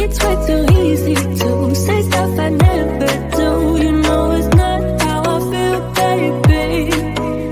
It's way too easy to say stuff I never do. You know it's not how I feel, baby.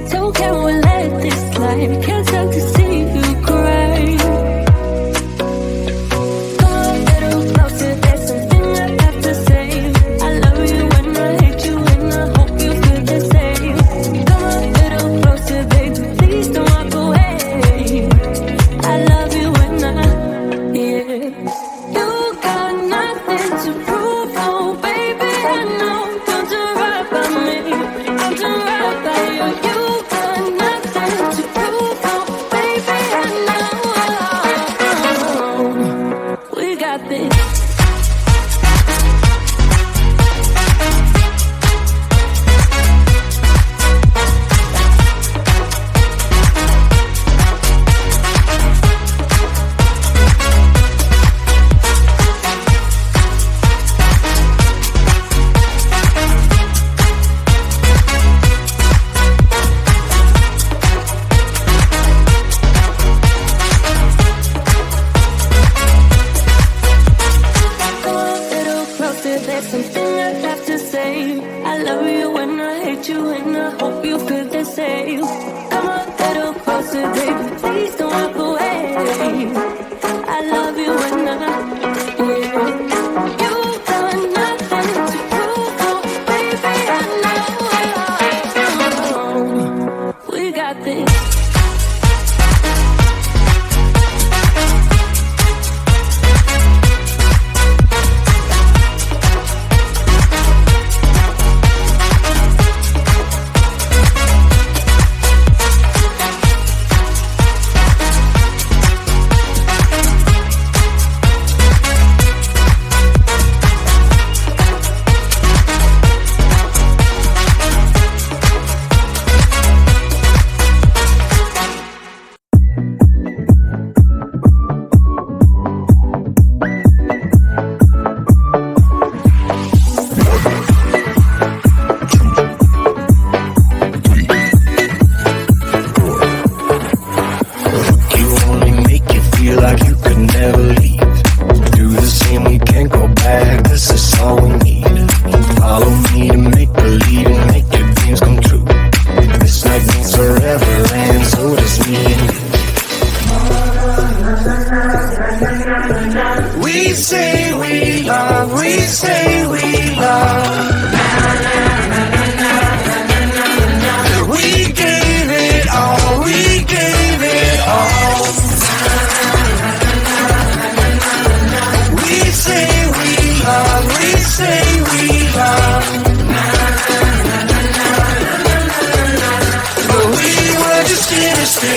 So can we let this slide? Can't stand to see you cry. Come a little closer, there's something I have to say. I love you and I hate you and I hope you feel the same. Come a little closer, baby, please don't walk away. I love you and yeah. You got nothing to prove, oh baby, I know. Don't you right by me, don't you right by you. You got nothing to prove, oh baby, I know. We got this. There's something I have to say. I love you and I hate you and I hope you feel the same. Come a little closer, baby, please don't walk away. I love you and yeah. You got nothing to prove, oh baby, I know. We got this.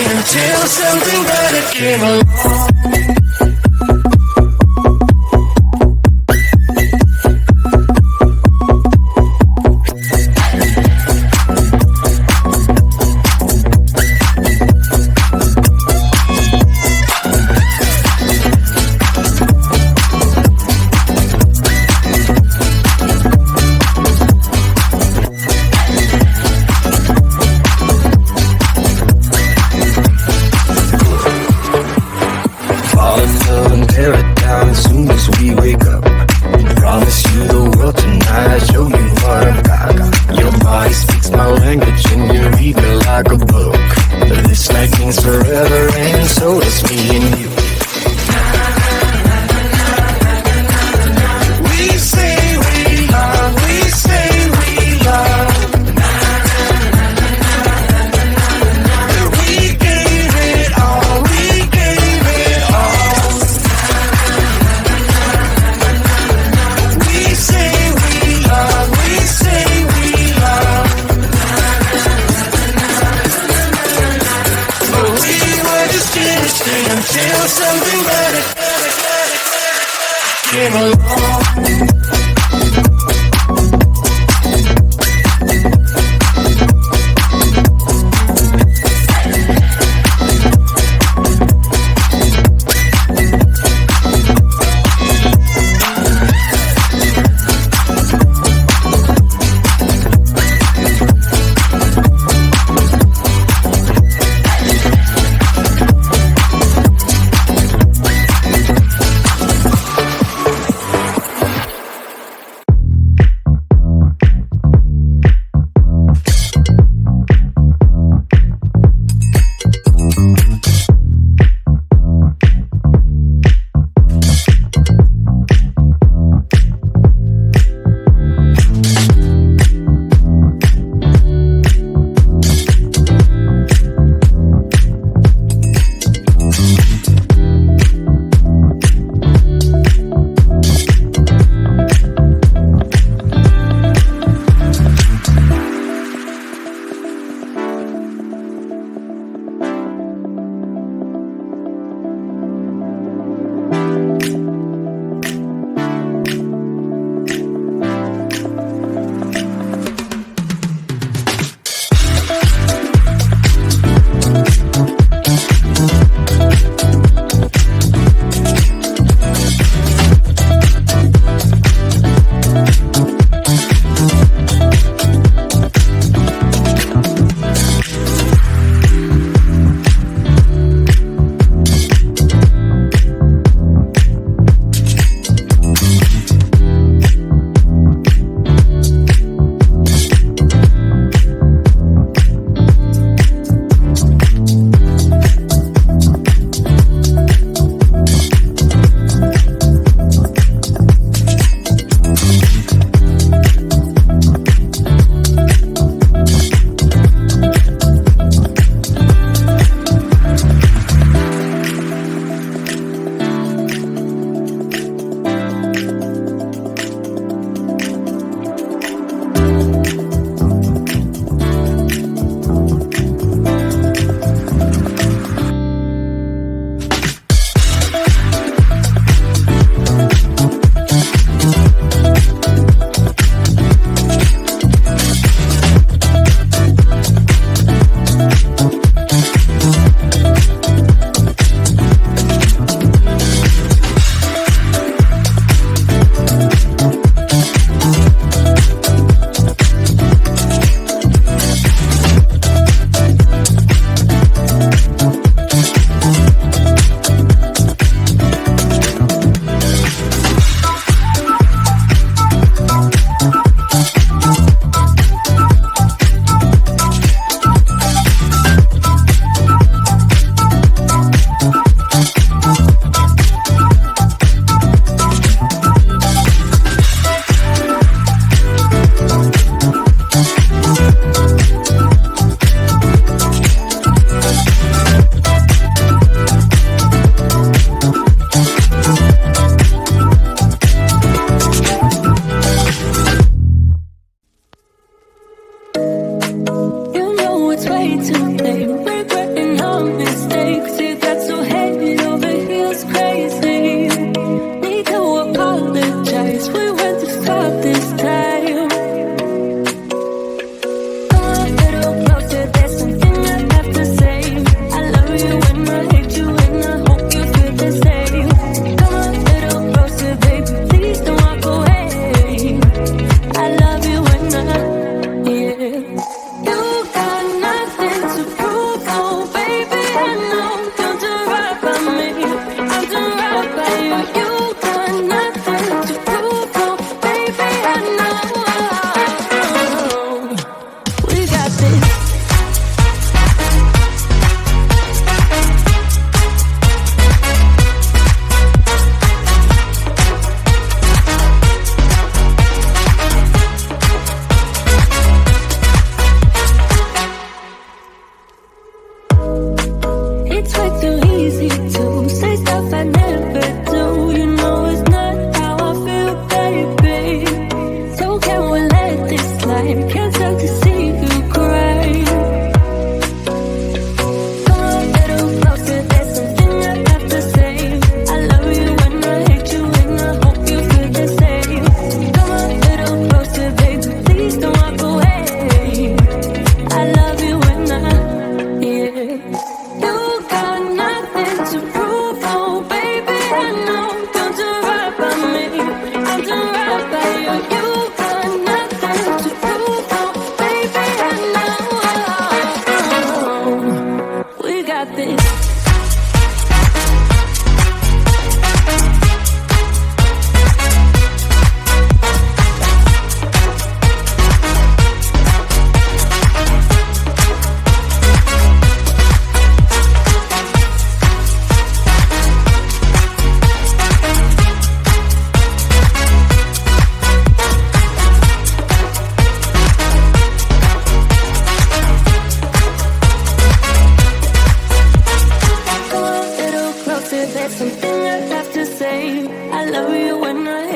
Until something better came along.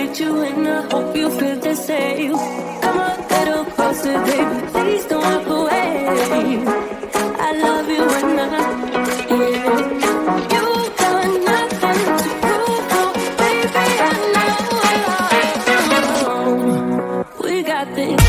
hate you and I hope you feel the same. Come a little closer, baby, please don't walk away. I love you and you got nothing to prove, oh, baby, I know we got this.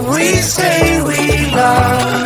We say we love